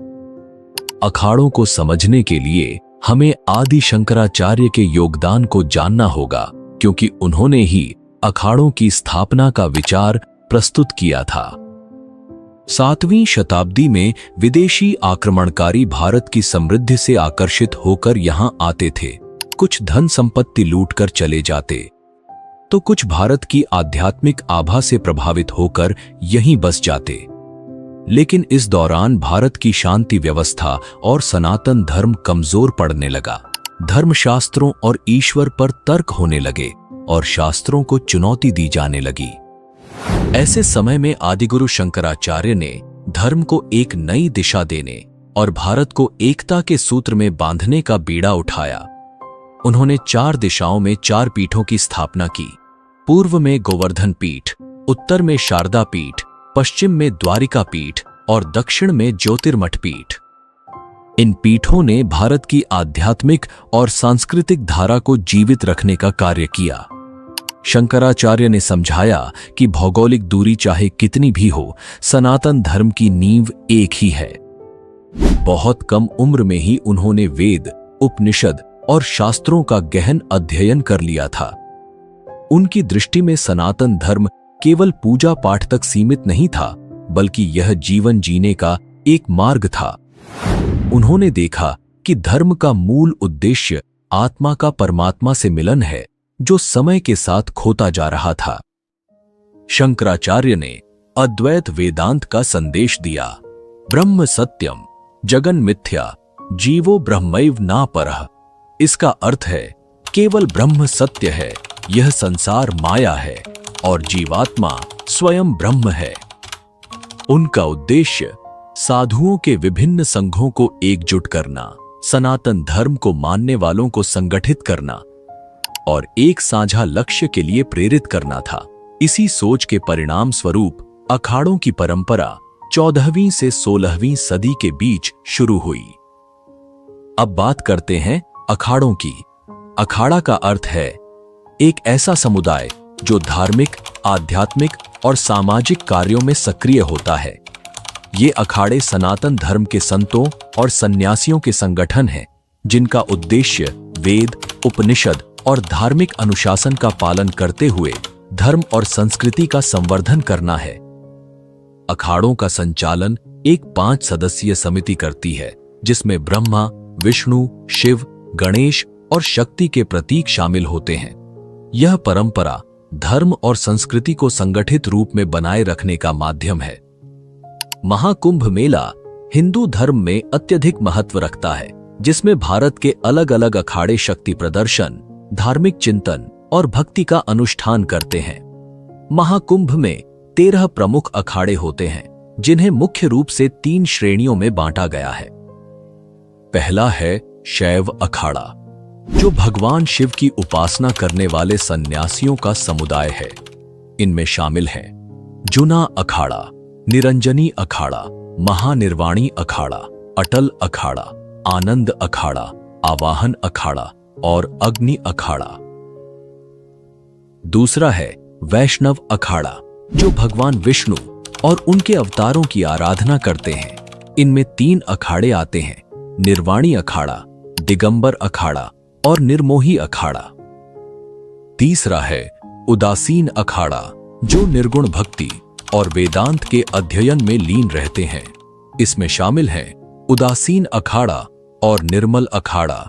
अखाड़ों को समझने के लिए हमें आदि शंकराचार्य के योगदान को जानना होगा, क्योंकि उन्होंने ही अखाड़ों की स्थापना का विचार प्रस्तुत किया था। 7वीं शताब्दी में विदेशी आक्रमणकारी भारत की समृद्धि से आकर्षित होकर यहां आते थे। कुछ धन संपत्ति लूटकर चले जाते, तो कुछ भारत की आध्यात्मिक आभा से प्रभावित होकर यहीं बस जाते। लेकिन इस दौरान भारत की शांति व्यवस्था और सनातन धर्म कमजोर पड़ने लगा। धर्मशास्त्रों और ईश्वर पर तर्क होने लगे और शास्त्रों को चुनौती दी जाने लगी। ऐसे समय में आदिगुरु शंकराचार्य ने धर्म को एक नई दिशा देने और भारत को एकता के सूत्र में बांधने का बीड़ा उठाया। उन्होंने 4 दिशाओं में 4 पीठों की स्थापना की। पूर्व में गोवर्धन पीठ, उत्तर में शारदा पीठ, पश्चिम में द्वारिका पीठ और दक्षिण में ज्योतिर्मठ पीठ। इन पीठों ने भारत की आध्यात्मिक और सांस्कृतिक धारा को जीवित रखने का कार्य किया। शंकराचार्य ने समझाया कि भौगोलिक दूरी चाहे कितनी भी हो, सनातन धर्म की नींव एक ही है। बहुत कम उम्र में ही उन्होंने वेद, उपनिषद और शास्त्रों का गहन अध्ययन कर लिया था। उनकी दृष्टि में सनातन धर्म केवल पूजा पाठ तक सीमित नहीं था, बल्कि यह जीवन जीने का एक मार्ग था। उन्होंने देखा कि धर्म का मूल उद्देश्य आत्मा का परमात्मा से मिलन है, जो समय के साथ खोता जा रहा था। शंकराचार्य ने अद्वैत वेदांत का संदेश दिया। ब्रह्म सत्यम, जगन मिथ्या, जीवो ब्रह्मैव ना परः। इसका अर्थ है केवल ब्रह्म सत्य है, यह संसार माया है और जीवात्मा स्वयं ब्रह्म है। उनका उद्देश्य साधुओं के विभिन्न संघों को एकजुट करना, सनातन धर्म को मानने वालों को संगठित करना और एक साझा लक्ष्य के लिए प्रेरित करना था। इसी सोच के परिणाम स्वरूप अखाड़ों की परंपरा 14वीं से 16वीं सदी के बीच शुरू हुई। अब बात करते हैं अखाड़ों की। अखाड़ा का अर्थ है एक ऐसा समुदाय जो धार्मिक, आध्यात्मिक और सामाजिक कार्यों में सक्रिय होता है। ये अखाड़े सनातन धर्म के संतों और सन्यासियों के संगठन हैं, जिनका उद्देश्य वेद, उपनिषद और धार्मिक अनुशासन का पालन करते हुए धर्म और संस्कृति का संवर्धन करना है। अखाड़ों का संचालन एक 5 सदस्यीय समिति करती है, जिसमें ब्रह्मा, विष्णु, शिव, गणेश और शक्ति के प्रतीक शामिल होते हैं। यह परंपरा धर्म और संस्कृति को संगठित रूप में बनाए रखने का माध्यम है। महाकुंभ मेला हिंदू धर्म में अत्यधिक महत्व रखता है, जिसमें भारत के अलग अलग अखाड़े शक्ति प्रदर्शन, धार्मिक चिंतन और भक्ति का अनुष्ठान करते हैं। महाकुंभ में 13 प्रमुख अखाड़े होते हैं, जिन्हें मुख्य रूप से 3 श्रेणियों में बांटा गया है। पहला है शैव अखाड़ा, जो भगवान शिव की उपासना करने वाले सन्यासियों का समुदाय है। इनमें शामिल हैं जुना अखाड़ा, निरंजनी अखाड़ा, महानिर्वाणी अखाड़ा, अटल अखाड़ा, आनंद अखाड़ा, आवाहन अखाड़ा और अग्नि अखाड़ा। दूसरा है वैष्णव अखाड़ा, जो भगवान विष्णु और उनके अवतारों की आराधना करते हैं। इनमें 3 अखाड़े आते हैं: निर्वाणी अखाड़ा, दिगंबर अखाड़ा और निर्मोही अखाड़ा। तीसरा है उदासीन अखाड़ा, जो निर्गुण भक्ति और वेदांत के अध्ययन में लीन रहते हैं। इसमें शामिल हैं उदासीन अखाड़ा और निर्मल अखाड़ा।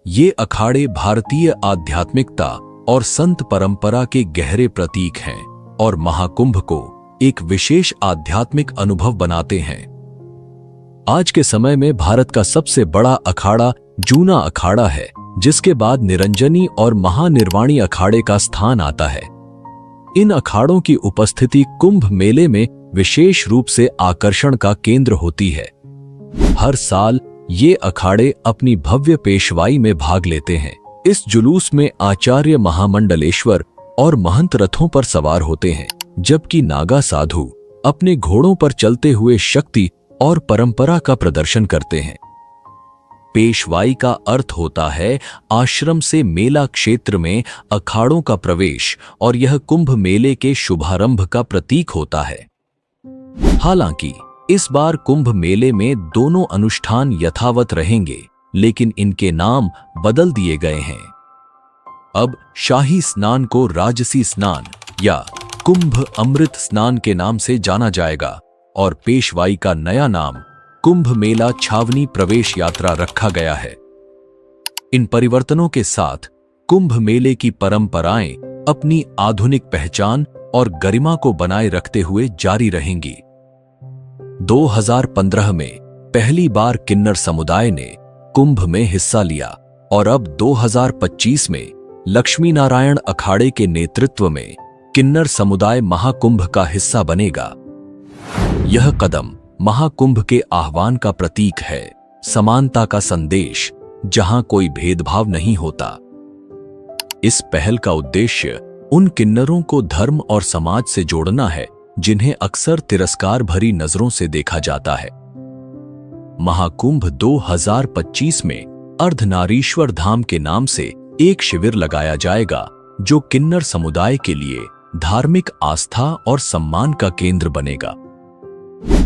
ये अखाड़े भारतीय आध्यात्मिकता और संत परंपरा के गहरे प्रतीक हैं और महाकुंभ को एक विशेष आध्यात्मिक अनुभव बनाते हैं। आज के समय में भारत का सबसे बड़ा अखाड़ा जूना अखाड़ा है, जिसके बाद निरंजनी और महानिर्वाणी अखाड़े का स्थान आता है। इन अखाड़ों की उपस्थिति कुंभ मेले में विशेष रूप से आकर्षण का केंद्र होती है। हर साल ये अखाड़े अपनी भव्य पेशवाई में भाग लेते हैं। इस जुलूस में आचार्य महामंडलेश्वर और महंत रथों पर सवार होते हैं, जबकि नागा साधु अपने घोड़ों पर चलते हुए शक्ति और परंपरा का प्रदर्शन करते हैं। पेशवाई का अर्थ होता है आश्रम से मेला क्षेत्र में अखाड़ों का प्रवेश, और यह कुंभ मेले के शुभारंभ का प्रतीक होता है। हालांकि इस बार कुंभ मेले में दोनों अनुष्ठान यथावत रहेंगे, लेकिन इनके नाम बदल दिए गए हैं। अब शाही स्नान को राजसी स्नान या कुंभ अमृत स्नान के नाम से जाना जाएगा और पेशवाई का नया नाम कुंभ मेला छावनी प्रवेश यात्रा रखा गया है। इन परिवर्तनों के साथ कुंभ मेले की परंपराएं अपनी आधुनिक पहचान और गरिमा को बनाए रखते हुए जारी रहेंगी। 2015 में पहली बार किन्नर समुदाय ने कुंभ में हिस्सा लिया और अब 2025 में लक्ष्मी नारायण अखाड़े के नेतृत्व में किन्नर समुदाय महाकुंभ का हिस्सा बनेगा। यह कदम महाकुंभ के आह्वान का प्रतीक है, समानता का संदेश, जहां कोई भेदभाव नहीं होता। इस पहल का उद्देश्य उन किन्नरों को धर्म और समाज से जोड़ना है जिन्हें अक्सर तिरस्कार भरी नजरों से देखा जाता है। महाकुंभ 2025 में अर्धनारीश्वर धाम के नाम से एक शिविर लगाया जाएगा, जो किन्नर समुदाय के लिए धार्मिक आस्था और सम्मान का केंद्र बनेगा।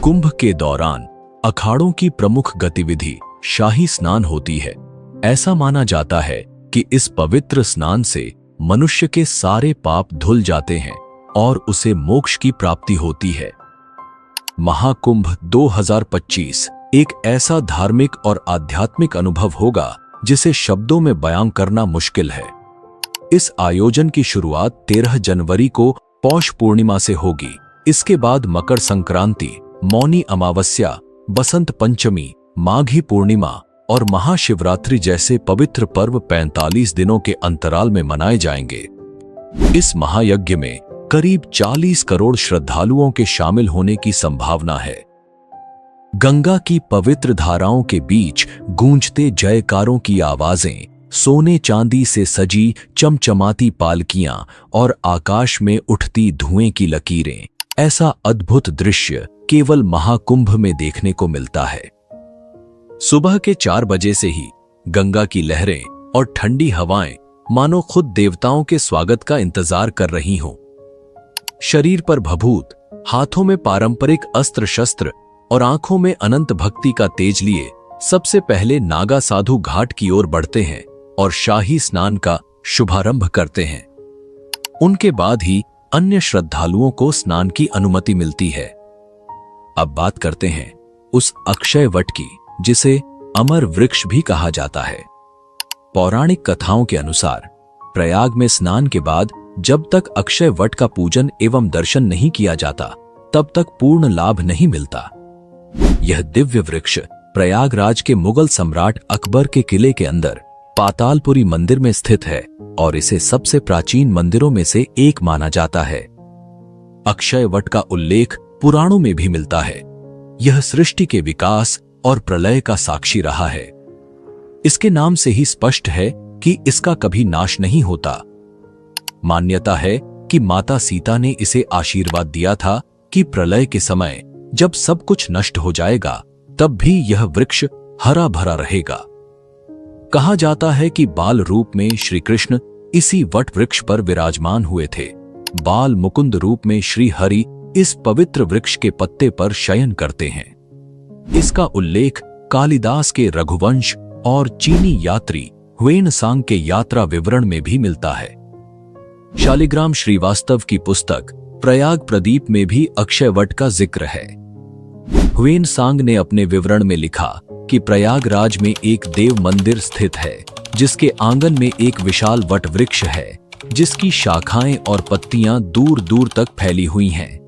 कुंभ के दौरान अखाड़ों की प्रमुख गतिविधि शाही स्नान होती है। ऐसा माना जाता है कि इस पवित्र स्नान से मनुष्य के सारे पाप धुल जाते हैं और उसे मोक्ष की प्राप्ति होती है। महाकुंभ 2025 एक ऐसा धार्मिक और आध्यात्मिक अनुभव होगा जिसे शब्दों में बयां करना मुश्किल है। इस आयोजन की शुरुआत 13 जनवरी को पौष पूर्णिमा से होगी। इसके बाद मकर संक्रांति, मौनी अमावस्या, बसंत पंचमी, माघी पूर्णिमा और महाशिवरात्रि जैसे पवित्र पर्व 45 दिनों के अंतराल में मनाए जाएंगे। इस महायज्ञ में करीब 40 करोड़ श्रद्धालुओं के शामिल होने की संभावना है। गंगा की पवित्र धाराओं के बीच गूंजते जयकारों की आवाजें, सोने चांदी से सजी चमचमाती पालकियां और आकाश में उठती धुएं की लकीरें, ऐसा अद्भुत दृश्य केवल महाकुंभ में देखने को मिलता है। सुबह के 4 बजे से ही गंगा की लहरें और ठंडी हवाएं मानो खुद देवताओं के स्वागत का इंतजार कर रही हों। शरीर पर भभूत, हाथों में पारंपरिक अस्त्र शस्त्र और आंखों में अनंत भक्ति का तेज लिए सबसे पहले नागा साधु घाट की ओर बढ़ते हैं और शाही स्नान का शुभारंभ करते हैं। उनके बाद ही अन्य श्रद्धालुओं को स्नान की अनुमति मिलती है। अब बात करते हैं उस अक्षय वट की, जिसे अमर वृक्ष भी कहा जाता है। पौराणिक कथाओं के अनुसार प्रयाग में स्नान के बाद जब तक अक्षय वट का पूजन एवं दर्शन नहीं किया जाता, तब तक पूर्ण लाभ नहीं मिलता। यह दिव्य वृक्ष प्रयागराज के मुगल सम्राट अकबर के किले के अंदर पातालपुरी मंदिर में स्थित है और इसे सबसे प्राचीन मंदिरों में से एक माना जाता है। अक्षय वट का उल्लेख पुराणों में भी मिलता है। यह सृष्टि के विकास और प्रलय का साक्षी रहा है। इसके नाम से ही स्पष्ट है कि इसका कभी नाश नहीं होता। मान्यता है कि माता सीता ने इसे आशीर्वाद दिया था कि प्रलय के समय जब सब कुछ नष्ट हो जाएगा, तब भी यह वृक्ष हरा भरा रहेगा। कहा जाता है कि बाल रूप में श्री कृष्ण इसी वट वृक्ष पर विराजमान हुए थे। बाल मुकुंद रूप में श्री हरि इस पवित्र वृक्ष के पत्ते पर शयन करते हैं। इसका उल्लेख कालिदास के रघुवंश और चीनी यात्री ह्वेनसांग के यात्रा विवरण में भी मिलता है। शालिग्राम श्रीवास्तव की पुस्तक प्रयाग प्रदीप में भी अक्षय वट का जिक्र है। ह्वेनसांग ने अपने विवरण में लिखा कि प्रयागराज में एक देव मंदिर स्थित है, जिसके आंगन में एक विशाल वट वृक्ष है, जिसकी शाखाएं और पत्तियां दूर दूर तक फैली हुई हैं।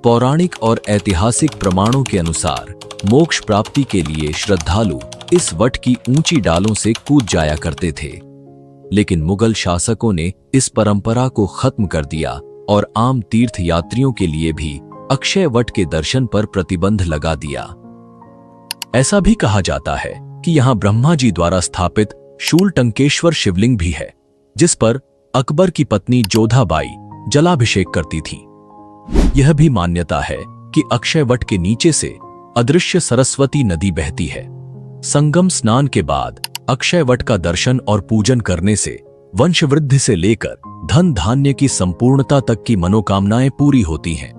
पौराणिक और ऐतिहासिक प्रमाणों के अनुसार मोक्ष प्राप्ति के लिए श्रद्धालु इस वट की ऊंची डालों से कूद जाया करते थे, लेकिन मुगल शासकों ने इस परंपरा को खत्म कर दिया और आम तीर्थ यात्रियों के लिए भी अक्षय वट के दर्शन पर प्रतिबंध लगा दिया। ऐसा भी कहा जाता है कि यहां ब्रह्मा जी द्वारा स्थापित शूलटंकेश्वर शिवलिंग भी है, जिस पर अकबर की पत्नी जोधाबाई जलाभिषेक करती थी। यह भी मान्यता है कि अक्षय वट के नीचे से अदृश्य सरस्वती नदी बहती है। संगम स्नान के बाद अक्षय वट का दर्शन और पूजन करने से वंशवृद्धि से लेकर धन धान्य की संपूर्णता तक की मनोकामनाएं पूरी होती हैं।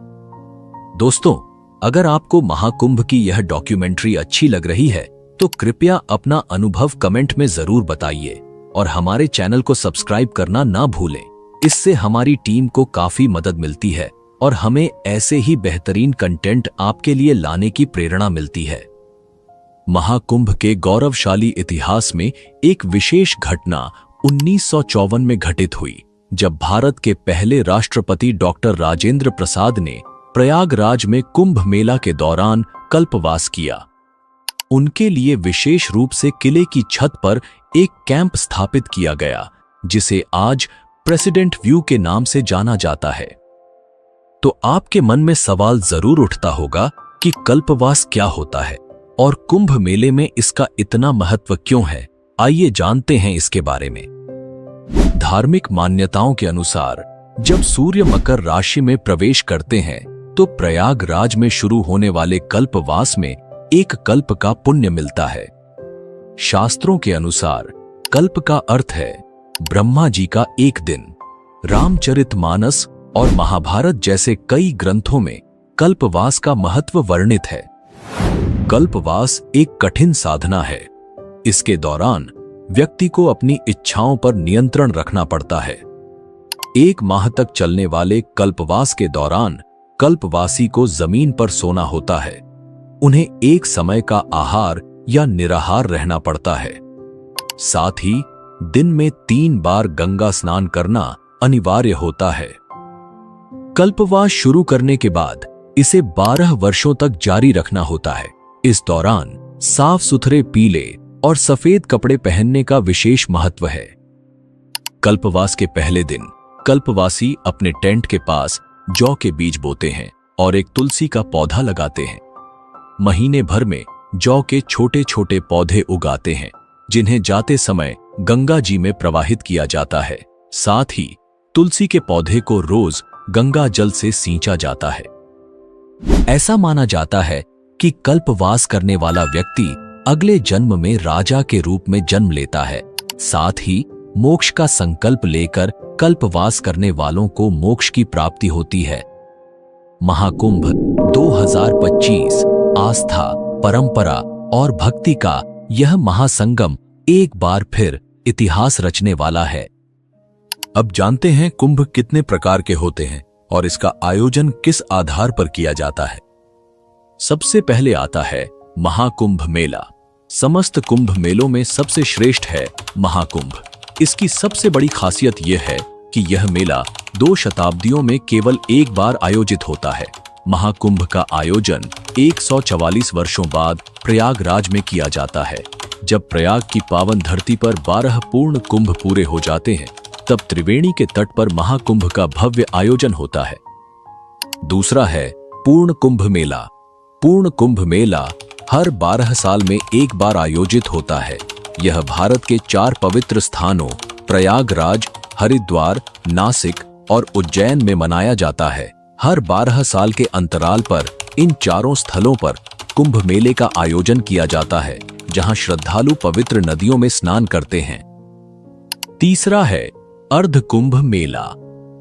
दोस्तों, अगर आपको महाकुंभ की यह डॉक्यूमेंट्री अच्छी लग रही है तो कृपया अपना अनुभव कमेंट में जरूर बताइए और हमारे चैनल को सब्सक्राइब करना ना भूलें। इससे हमारी टीम को काफी मदद मिलती है और हमें ऐसे ही बेहतरीन कंटेंट आपके लिए लाने की प्रेरणा मिलती है। महाकुंभ के गौरवशाली इतिहास में एक विशेष घटना 1954 में घटित हुई, जब भारत के पहले राष्ट्रपति डॉक्टर राजेंद्र प्रसाद ने प्रयागराज में कुंभ मेला के दौरान कल्पवास किया। उनके लिए विशेष रूप से किले की छत पर एक कैंप स्थापित किया गया, जिसे आज प्रेसिडेंट व्यू के नाम से जाना जाता है। तो आपके मन में सवाल जरूर उठता होगा कि कल्पवास क्या होता है और कुंभ मेले में इसका इतना महत्व क्यों है। आइए जानते हैं इसके बारे में। धार्मिक मान्यताओं के अनुसार जब सूर्य मकर राशि में प्रवेश करते हैं तो प्रयागराज में शुरू होने वाले कल्पवास में एक कल्प का पुण्य मिलता है। शास्त्रों के अनुसार कल्प का अर्थ है ब्रह्मा जी का एक दिन। रामचरितमानस और महाभारत जैसे कई ग्रंथों में कल्पवास का महत्व वर्णित है। कल्पवास एक कठिन साधना है। इसके दौरान व्यक्ति को अपनी इच्छाओं पर नियंत्रण रखना पड़ता है। 1 माह तक चलने वाले कल्पवास के दौरान कल्पवासी को जमीन पर सोना होता है। उन्हें एक समय का आहार या निराहार रहना पड़ता है। साथ ही दिन में 3 बार गंगा स्नान करना अनिवार्य होता है। कल्पवास शुरू करने के बाद इसे 12 वर्षों तक जारी रखना होता है। इस दौरान साफ सुथरे पीले और सफेद कपड़े पहनने का विशेष महत्व है। कल्पवास के पहले दिन कल्पवासी अपने टेंट के पास जौ के बीज बोते हैं और एक तुलसी का पौधा लगाते हैं। महीने भर में जौ के छोटे छोटे पौधे उगाते हैं, जिन्हें जाते समय गंगा जी में प्रवाहित किया जाता है। साथ ही तुलसी के पौधे को रोज गंगा जल से सींचा जाता है। ऐसा माना जाता है कि कल्पवास करने वाला व्यक्ति अगले जन्म में राजा के रूप में जन्म लेता है। साथ ही मोक्ष का संकल्प लेकर कल्पवास करने वालों को मोक्ष की प्राप्ति होती है। महाकुंभ 2025 आस्था, परंपरा और भक्ति का यह महासंगम एक बार फिर इतिहास रचने वाला है। अब जानते हैं कुंभ कितने प्रकार के होते हैं और इसका आयोजन किस आधार पर किया जाता है। सबसे पहले आता है महाकुंभ मेला। समस्त कुंभ मेलों में सबसे श्रेष्ठ है महाकुंभ। इसकी सबसे बड़ी खासियत यह है कि यह मेला 2 शताब्दियों में केवल एक बार आयोजित होता है। महाकुंभ का आयोजन 144 वर्षों बाद प्रयागराज में किया जाता है। जब प्रयाग की पावन धरती पर 12 पूर्ण कुंभ पूरे हो जाते हैं, तब त्रिवेणी के तट पर महाकुंभ का भव्य आयोजन होता है। दूसरा है पूर्ण कुंभ मेला। पूर्ण कुंभ मेला हर 12 साल में एक बार आयोजित होता है। यह भारत के 4 पवित्र स्थानों प्रयागराज, हरिद्वार, नासिक और उज्जैन में मनाया जाता है। हर 12 साल के अंतराल पर इन चारों स्थलों पर कुंभ मेले का आयोजन किया जाता है, जहां श्रद्धालु पवित्र नदियों में स्नान करते हैं। तीसरा है अर्ध कुंभ मेला।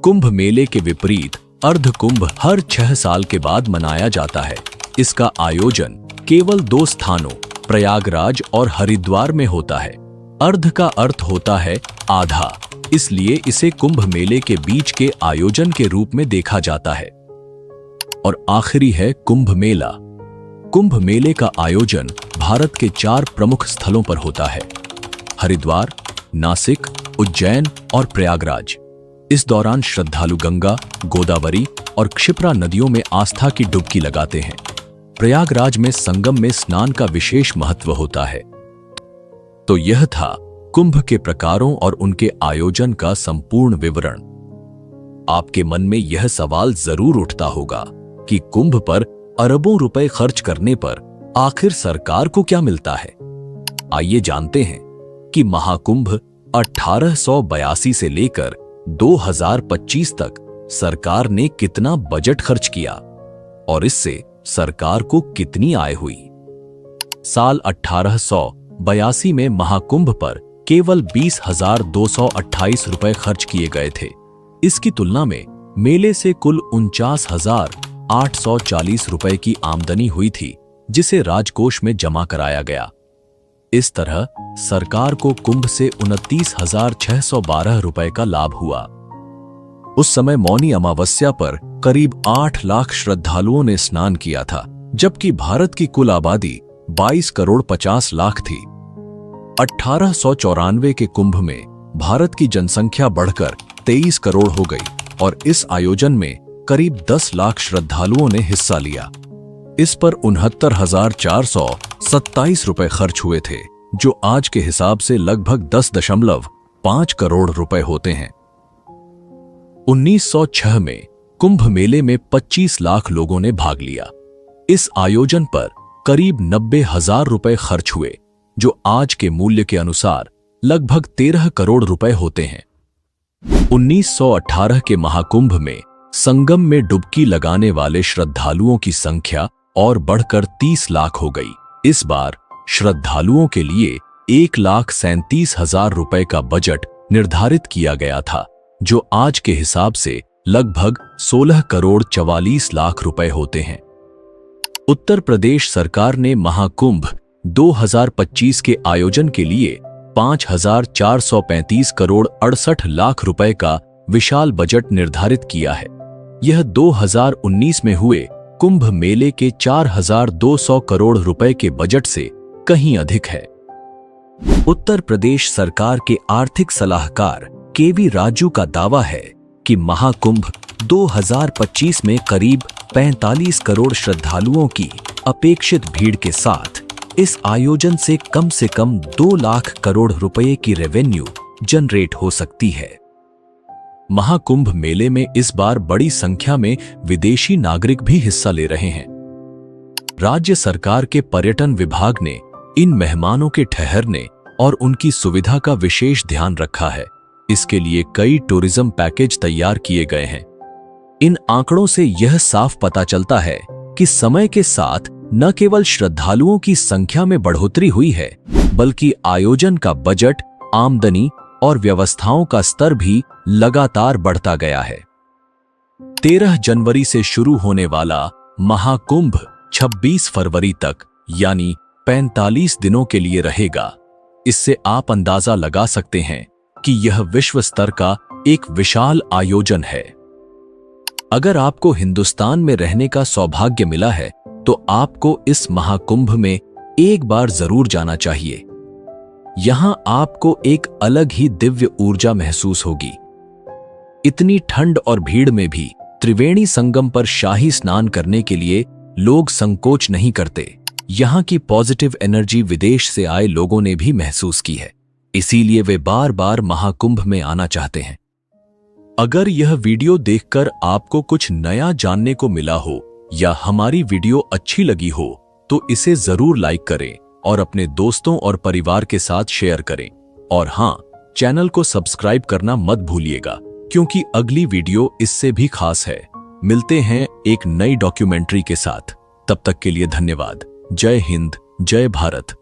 कुंभ मेले के विपरीत अर्ध कुंभ हर 6 साल के बाद मनाया जाता है। इसका आयोजन केवल 2 स्थानों प्रयागराज और हरिद्वार में होता है। अर्ध का अर्थ होता है आधा, इसलिए इसे कुंभ मेले के बीच के आयोजन के रूप में देखा जाता है। और आखिरी है कुंभ मेला। कुंभ मेले का आयोजन भारत के 4 प्रमुख स्थलों पर होता है: हरिद्वार, नासिक, उज्जैन और प्रयागराज। इस दौरान श्रद्धालु गंगा, गोदावरी और क्षिप्रा नदियों में आस्था की डुबकी लगाते हैं। प्रयागराज में संगम में स्नान का विशेष महत्व होता है। तो यह था कुंभ के प्रकारों और उनके आयोजन का संपूर्ण विवरण। आपके मन में यह सवाल जरूर उठता होगा कि कुंभ पर अरबों रुपए खर्च करने पर आखिर सरकार को क्या मिलता है। आइए जानते हैं कि महाकुंभ 1882 से लेकर 2025 तक सरकार ने कितना बजट खर्च किया और इससे सरकार को कितनी आय हुई। साल 1882 में महाकुंभ पर केवल 20,228 रुपए खर्च किए गए थे। इसकी तुलना में मेले से कुल 49,840 रुपए की आमदनी हुई थी, जिसे राजकोष में जमा कराया गया। इस तरह सरकार को कुंभ से 29,612 रुपए का लाभ हुआ। उस समय मौनी अमावस्या पर करीब 8 लाख श्रद्धालुओं ने स्नान किया था, जबकि भारत की कुल आबादी 22 करोड़ 50 लाख थी। 1894 के कुंभ में भारत की जनसंख्या बढ़कर 23 करोड़ हो गई और इस आयोजन में करीब 10 लाख श्रद्धालुओं ने हिस्सा लिया। इस पर 69,427 रुपए खर्च हुए थे, जो आज के हिसाब से लगभग 10.5 करोड़ रुपए होते हैं। 1906 में कुंभ मेले में 25 लाख लोगों ने भाग लिया। इस आयोजन पर करीब 90,000 रुपए खर्च हुए, जो आज के मूल्य के अनुसार लगभग 13 करोड़ रुपए होते हैं। 1918 के महाकुंभ में संगम में डुबकी लगाने वाले श्रद्धालुओं की संख्या और बढ़कर 30 लाख हो गई। इस बार श्रद्धालुओं के लिए 1,37,000 रुपए का बजट निर्धारित किया गया था, जो आज के हिसाब से लगभग 16 करोड़ 44 लाख रुपए होते हैं। उत्तर प्रदेश सरकार ने महाकुंभ 2025 के आयोजन के लिए 5,435 करोड़ 68 लाख रुपए का विशाल बजट निर्धारित किया है। यह 2019 में हुए कुंभ मेले के 4,200 करोड़ रुपए के बजट से कहीं अधिक है। उत्तर प्रदेश सरकार के आर्थिक सलाहकार केवी राजू का दावा है कि महाकुंभ 2025 में करीब 45 करोड़ श्रद्धालुओं की अपेक्षित भीड़ के साथ इस आयोजन से कम 2 लाख करोड़ रुपए की रेवेन्यू जनरेट हो सकती है। महाकुंभ मेले में इस बार बड़ी संख्या में विदेशी नागरिक भी हिस्सा ले रहे हैं। राज्य सरकार के पर्यटन विभाग ने इन मेहमानों के ठहरने और उनकी सुविधा का विशेष ध्यान रखा है। इसके लिए कई टूरिज्म पैकेज तैयार किए गए हैं। इन आंकड़ों से यह साफ पता चलता है कि समय के साथ न केवल श्रद्धालुओं की संख्या में बढ़ोतरी हुई है, बल्कि आयोजन का बजट, आमदनी और व्यवस्थाओं का स्तर भी लगातार बढ़ता गया है। 13 जनवरी से शुरू होने वाला महाकुंभ 26 फरवरी तक यानी 45 दिनों के लिए रहेगा। इससे आप अंदाजा लगा सकते हैं कि यह विश्व स्तर का एक विशाल आयोजन है। अगर आपको हिंदुस्तान में रहने का सौभाग्य मिला है, तो आपको इस महाकुंभ में एक बार जरूर जाना चाहिए। यहां आपको एक अलग ही दिव्य ऊर्जा महसूस होगी। इतनी ठंड और भीड़ में भी त्रिवेणी संगम पर शाही स्नान करने के लिए लोग संकोच नहीं करते। यहां की पॉजिटिव एनर्जी विदेश से आए लोगों ने भी महसूस की है, इसीलिए वे बार बार महाकुंभ में आना चाहते हैं। अगर यह वीडियो देखकर आपको कुछ नया जानने को मिला हो या हमारी वीडियो अच्छी लगी हो, तो इसे जरूर लाइक करें और अपने दोस्तों और परिवार के साथ शेयर करें। और हाँ, चैनल को सब्सक्राइब करना मत भूलिएगा, क्योंकि अगली वीडियो इससे भी खास है। मिलते हैं एक नई डॉक्यूमेंट्री के साथ। तब तक के लिए धन्यवाद। जय हिंद, जय भारत।